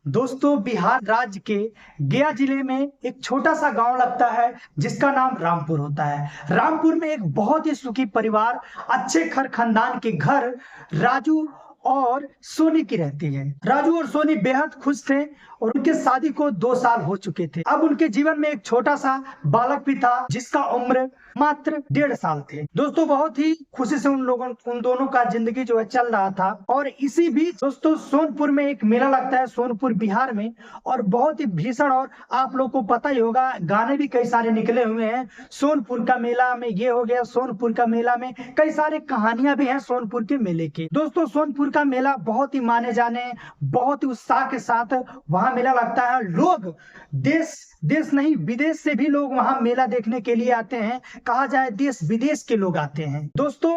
दोस्तों बिहार राज्य के गया जिले में एक छोटा सा गांव लगता है जिसका नाम रामपुर होता है। रामपुर में एक बहुत ही सुखी परिवार अच्छे घर खानदान के घर राजू और सोनी की रहती है। राजू और सोनी बेहद खुश थे और उनके शादी को 2 साल हो चुके थे। अब उनके जीवन में एक छोटा सा बालक भी था जिसका उम्र मात्र 1.5 साल थे। दोस्तों बहुत ही खुशी से उन दोनों का जिंदगी जो है चल रहा था। और इसी बीच दोस्तों सोनपुर में एक मेला लगता है, सोनपुर बिहार में, और बहुत ही भीषण, और आप लोग को पता ही होगा गाने भी कई सारे निकले हुए हैं। सोनपुर का मेला में ये हो गया, सोनपुर का मेला में कई सारे कहानियां भी हैं सोनपुर के मेले की। दोस्तों सोनपुर का मेला बहुत ही माने जाने, बहुत ही उत्साह के साथ वहां मेला लगता है। लोग देश नहीं विदेश से भी लोग वहां मेला देखने के लिए आते हैं। कहा जाए देश विदेश के लोग आते हैं। दोस्तों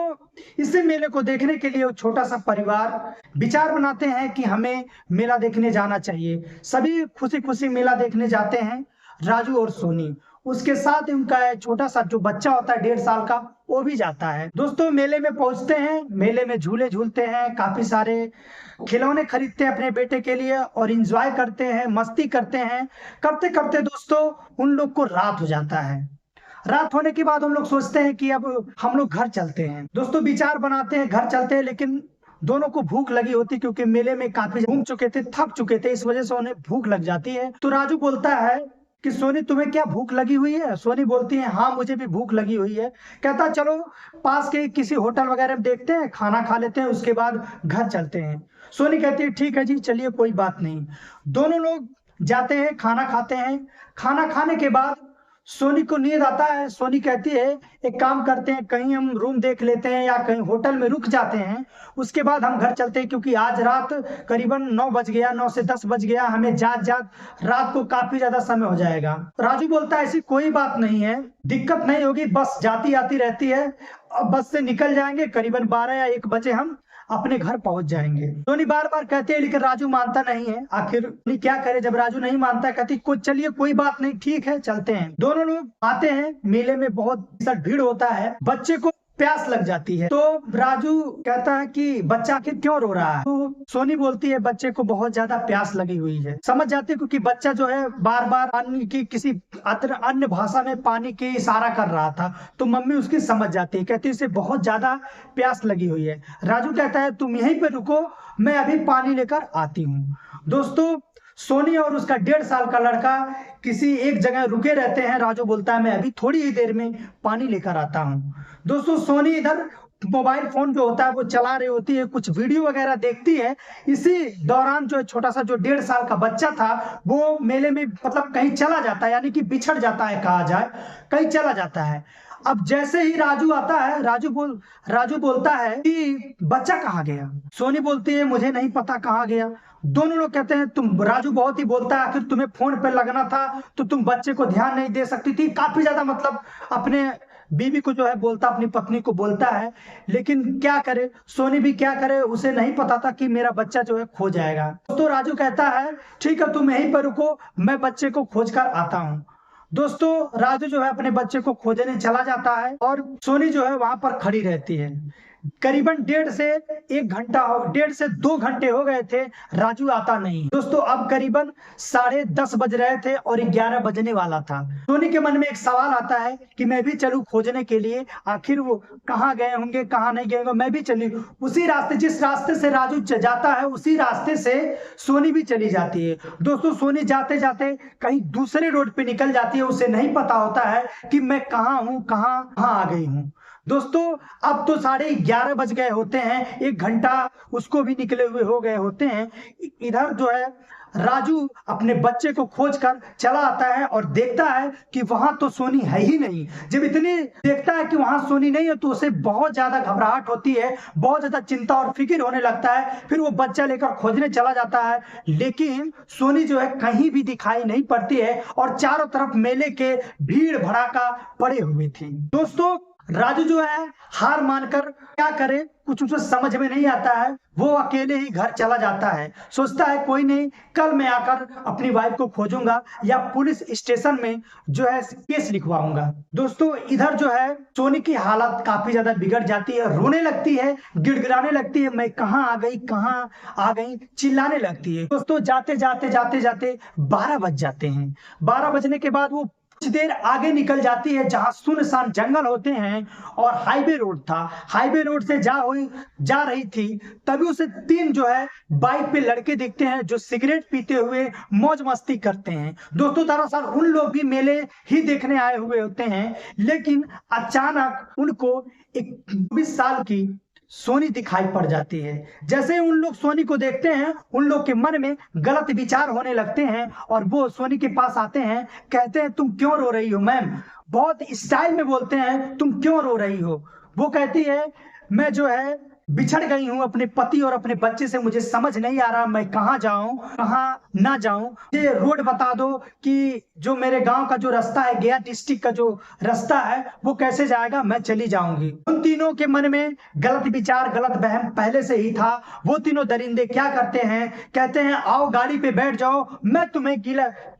इसी मेले को देखने के लिए छोटा सा परिवार विचार बनाते हैं कि हमें मेला देखने जाना चाहिए। सभी खुशी खुशी मेला देखने जाते हैं, राजू और सोनी। उसके साथ उनका छोटा सा जो बच्चा होता है 1.5 साल का, वो भी जाता है। दोस्तों मेले में पहुंचते हैं, मेले में झूले झूलते हैं, काफी सारे खिलौने खरीदते हैं अपने बेटे के लिए और एंजॉय करते हैं, मस्ती करते हैं। करते करते दोस्तों उन लोग को रात हो जाता है। रात होने के बाद हम लोग सोचते हैं कि अब हम लोग घर चलते हैं। दोस्तों विचार बनाते हैं घर चलते हैं, लेकिन दोनों को भूख लगी होती क्योंकि मेले में काफी घूम चुके थे, थक चुके थे, इस वजह से उन्हें भूख लग जाती है। तो राजू बोलता है कि सोनी तुम्हें क्या भूख लगी हुई है? सोनी बोलती है हाँ मुझे भी भूख लगी हुई है। कहता चलो पास के किसी होटल वगैरह में देखते हैं, खाना खा लेते हैं, उसके बाद घर चलते हैं। सोनी कहती है ठीक है जी चलिए कोई बात नहीं। दोनों लोग जाते हैं, खाना खाते हैं। खाना खाने के बाद सोनी को नींद आता है। सोनी कहती है एक काम करते हैं, कहीं हम रूम देख लेते हैं या कहीं होटल में रुक जाते हैं, उसके बाद हम घर चलते हैं, क्योंकि आज रात करीबन 9 बज गया, 9 से 10 बज गया, हमें जाग रात को काफी ज्यादा समय हो जाएगा। राजू बोलता है ऐसी कोई बात नहीं है, दिक्कत नहीं होगी, बस जाती आती रहती है, अब बस से निकल जाएंगे, करीबन 12 या 1 बजे हम अपने घर पहुंच जाएंगे। सोनी बार बार कहते हैं लेकिन राजू मानता नहीं है। आखिर क्या करे जब राजू नहीं मानता, कहती चलिए कोई बात नहीं, ठीक है चलते हैं। दोनों लोग आते हैं, मेले में बहुत भीड़ होता है, बच्चे को प्यास लग जाती है। तो राजू कहता है कि बच्चा आखिर क्यों रो रहा है? तो सोनी बोलती है बच्चे को बहुत ज्यादा प्यास लगी हुई है। समझ जाती है क्योंकि बच्चा जो है बार बार पानी की किसी अन्य भाषा में पानी की इशारा कर रहा था, तो मम्मी उसकी समझ जाती है, कहती है इसे बहुत ज्यादा प्यास लगी हुई है। राजू कहता है तुम यहीं पे रुको, मैं अभी पानी लेकर आती हूँ। दोस्तों सोनी और उसका 1.5 साल का लड़का किसी एक जगह रुके रहते हैं। राजू बोलता है मैं अभी थोड़ी ही देर में पानी लेकर आता हूँ। दोस्तों सोनी इधर मोबाइल फोन जो होता है वो चला रही होती है, कुछ वीडियो वगैरह देखती है। इसी दौरान जो छोटा सा जो 1.5 साल का बच्चा था वो मेले में मतलब कहीं चला जाता है, यानी कि बिछड़ जाता है, कहा जाए कहीं चला जाता है। अब जैसे ही राजू आता है, राजू बोलता है कि बच्चा कहाँ गया? सोनी बोलती है मुझे नहीं पता कहाँ गया। दोनों लोग कहते हैं तुम, राजू बहुत ही बोलता है आखिर तुम्हें फोन पे लगना था तो तुम बच्चे को ध्यान नहीं दे सकती थी। काफी ज्यादा मतलब अपने बीवी को जो है बोलता, अपनी पत्नी को बोलता है, लेकिन क्या करे, सोनी भी क्या करे, उसे नहीं पता था कि मेरा बच्चा जो है खो जाएगा। तो राजू कहता है ठीक है तुम यहीं पर रुको, मैं बच्चे को खोज कर आता हूँ। दोस्तों राजू जो है अपने बच्चे को खोजने चला जाता है और सोनी जो है वहां पर खड़ी रहती है। करीबन 1.5 से 2 घंटे हो गए थे, राजू आता नहीं। दोस्तों अब करीबन 10:30 बज रहे थे और 11 बजने वाला था। सोनी के मन में एक सवाल आता है कि मैं भी चलूं खोजने के लिए, आखिर वो कहाँ गए होंगे, कहाँ नहीं गए होंगे, मैं भी चली उसी रास्ते, जिस रास्ते से राजू जाता है उसी रास्ते से सोनी भी चली जाती है। दोस्तों सोनी जाते जाते कहीं दूसरे रोड पे निकल जाती है, उसे नहीं पता होता है कि मैं कहाँ हूँ, कहाँ आ गई हूँ। दोस्तों अब तो 11:30 बज गए होते हैं, 1 घंटा उसको भी निकले हुए हो गए होते हैं। इधर जो है राजू अपने बच्चे को खोजकर चला आता है और देखता है कि वहां तो सोनी है ही नहीं। जब इतनी देखता है कि वहां सोनी नहीं है तो उसे बहुत ज्यादा घबराहट होती है, बहुत ज्यादा चिंता और फिक्र होने लगता है। फिर वो बच्चा लेकर खोजने चला जाता है, लेकिन सोनी जो है कहीं भी दिखाई नहीं पड़ती है और चारों तरफ मेले के भीड़ भड़ाका पड़े हुए थे। दोस्तों राजू जो है हार मानकर क्या करे कुछ उसे समझ में नहीं आता है। वो अकेले ही घर चला जाता है, सोचता है कोई नहीं, कल मैं आकर अपनी वाइफ को खोजूंगा या पुलिस स्टेशन में जो है केस लिखवाऊंगा। दोस्तों इधर जो है सोनी की हालत काफी ज्यादा बिगड़ जाती है, रोने लगती है, गिड़गिड़ाने लगती है, मैं कहाँ आ गई, कहाँ आ गई, चिल्लाने लगती है। दोस्तों जाते जाते जाते जाते 12 बज जाते हैं। 12 बजने के बाद वो कुछ देर आगे निकल जाती है जहां सुनसान जंगल होते हैं और हाईवे रोड था। हाईवे रोड से जा रही थी, तभी उसे 3 जो है बाइक पे लड़के दिखते हैं जो सिगरेट पीते हुए मौज मस्ती करते हैं। दोस्तों दरअसल उन लोग भी मेले ही देखने आए हुए होते हैं, लेकिन अचानक उनको एक 20 साल की सोनी दिखाई पड़ जाती है। जैसे उन लोग सोनी को देखते हैं, उन लोग के मन में गलत विचार होने लगते हैं और वो सोनी के पास आते हैं, कहते हैं तुम क्यों रो रही हो मैम, बहुत स्टाइल में बोलते हैं तुम क्यों रो रही हो। वो कहती है मैं जो है बिछड़ गई हूँ अपने पति और अपने बच्चे से, मुझे समझ नहीं आ रहा मैं कहाँ जाऊं कहाँ ना जाऊं, ये रोड बता दो कि जो मेरे गांव का जो रास्ता है, गया डिस्ट्रिक्ट का जो रास्ता है वो कैसे जाएगा, मैं चली जाऊंगी। उन तीनों के मन में गलत विचार गलत वहम पहले से ही था। वो तीनों दरिंदे क्या करते हैं, कहते हैं आओ गाड़ी पे बैठ जाओ, मैं तुम्हें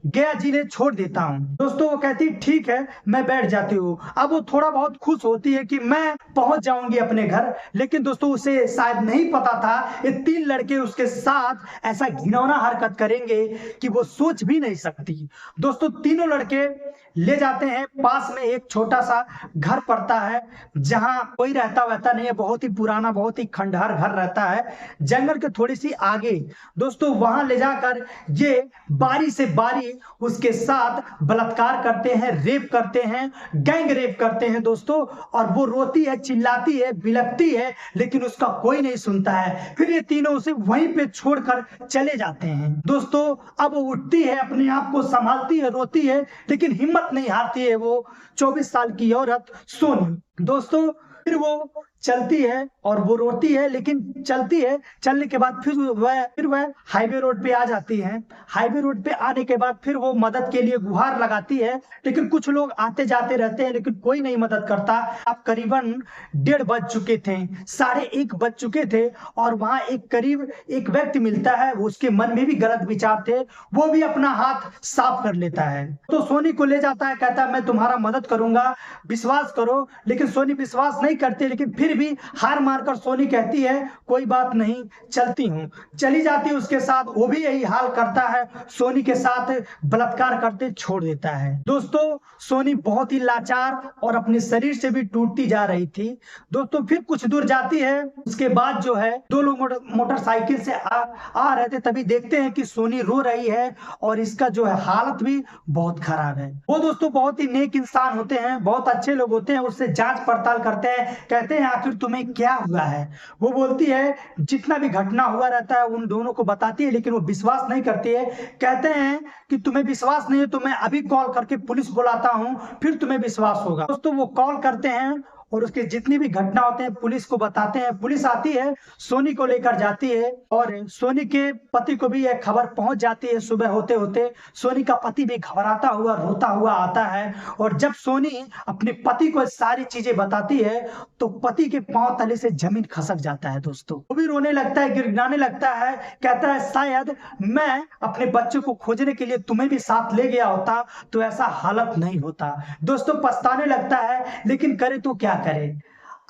गया जिले छोड़ देता हूँ। दोस्तों वो कहती ठीक है मैं बैठ जाती हूँ। अब वो थोड़ा बहुत खुश होती है कि मैं पहुंच जाऊंगी अपने घर, लेकिन दोस्तों उसे शायद नहीं पता था ये 3 लड़के उसके साथ ऐसा घिनौना हरकत करेंगे कि वो सोच भी नहीं सकती। दोस्तों तीनों लड़के ले जाते हैं, पास में एक छोटा सा घर पड़ता है जहां कोई रहता नहीं है, बहुत ही पुराना बहुत ही खंडहर घर रहता है जंगल के थोड़ी सी आगे। दोस्तों वहां ले जाकर ये बारी से बारी उसके साथ बलात्कार करते हैं, रेप करते हैं, गैंग रेप करते हैं दोस्तों। और वो रोती है, चिल्लाती है, बिलखती है, लेकिन उसका कोई नहीं सुनता है। फिर ये तीनों उसे वहीं पे छोड़कर चले जाते हैं। दोस्तों अब वो उठती है, अपने आप को संभालती है, रोती है, लेकिन हिम्मत नहीं हारती है वो 24 साल की औरत सोनी। दोस्तों फिर वो चलती है और वो रोती है, लेकिन चलती है, चलने के बाद फिर वह हाईवे रोड पे आ जाती है। हाईवे रोड पे आने के बाद फिर वो मदद के लिए गुहार लगाती है, लेकिन कुछ लोग आते जाते रहते हैं, लेकिन कोई नहीं मदद करता। अब करीबन 1:30 बज चुके थे, 1:30 बज चुके थे और वहां करीब एक व्यक्ति मिलता है, उसके मन में भी गलत विचार थे, वो भी अपना हाथ साफ कर लेता है। तो सोनी को ले जाता है, कहता है मैं तुम्हारा मदद करूंगा, विश्वास करो। लेकिन सोनी विश्वास नहीं करती, लेकिन फिर भी हार मारकर सोनी कहती है कोई बात नहीं चलती हूँ, चली जाती है उसके साथ। वो भी यही हाल करता है, सोनी के साथ बलात्कार करते छोड़ देता है। दोस्तों सोनी बहुत ही लाचार और अपने शरीर से भी टूटती जा रही थी। दोस्तों फिर कुछ दूर जाती है, उसके बाद जो है 2 लोग मोटरसाइकिल से आ रहे थे, तभी देखते हैं कि सोनी रो रही है और इसका जो है हालत भी बहुत खराब है। वो दोस्तों बहुत ही नेक इंसान होते हैं, बहुत अच्छे लोग होते हैं, उससे जांच पड़ताल करते हैं, कहते हैं आखिर तुम्हें क्या हुआ है। वो बोलती है जितना भी घटना हुआ रहता है उन दोनों को बताती है, लेकिन वो विश्वास नहीं करती है। कहते हैं कि तुम्हें विश्वास नहीं है तो मैं अभी कॉल करके पुलिस बुलाता हूं, फिर तुम्हें विश्वास होगा। दोस्तों वो कॉल करते हैं और उसके जितनी भी घटना होते हैं पुलिस को बताते हैं। पुलिस आती है, सोनी को लेकर जाती है और सोनी के पति को भी यह खबर पहुंच जाती है। सुबह होते होते सोनी का पति भी घबराता हुआ रोता हुआ आता है और जब सोनी अपने पति को सारी चीजें बताती है तो पति के पांव तले से जमीन खसक जाता है। दोस्तों वो भी रोने लगता है, गिड़गिड़ाने लगता है, कहता है शायद मैं अपने बच्चों को खोजने के लिए तुम्हें भी साथ ले गया होता तो ऐसा हालत नहीं होता। दोस्तों पछताने लगता है, लेकिन करे तो क्या करे।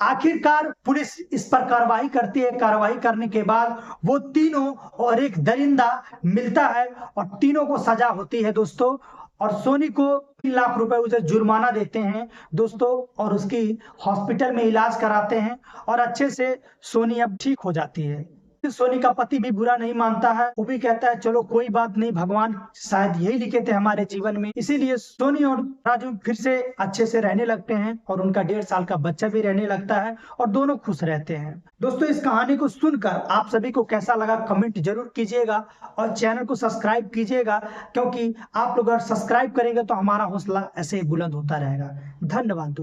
आखिरकार पुलिस इस पर कार्रवाई करती है। कार्रवाई करने के बाद वो तीनों और एक दरिंदा मिलता है और तीनों को सजा होती है दोस्तों। और सोनी को 3 लाख रुपए उसे जुर्माना देते हैं दोस्तों और उसकी हॉस्पिटल में इलाज कराते हैं और अच्छे से सोनी अब ठीक हो जाती है। सोनी का पति भी बुरा नहीं मानता है, वो भी कहता है चलो कोई बात नहीं, भगवान शायद यही लिखे थे हमारे जीवन में। इसीलिए सोनी और राजू फिर से अच्छे से रहने लगते हैं और उनका 1.5 साल का बच्चा भी रहने लगता है और दोनों खुश रहते हैं। दोस्तों इस कहानी को सुनकर आप सभी को कैसा लगा कमेंट जरूर कीजिएगा और चैनल को सब्सक्राइब कीजिएगा, क्योंकि आप लोग अगर सब्सक्राइब करेंगे तो हमारा हौसला ऐसे ही बुलंद होता रहेगा। धन्यवाद।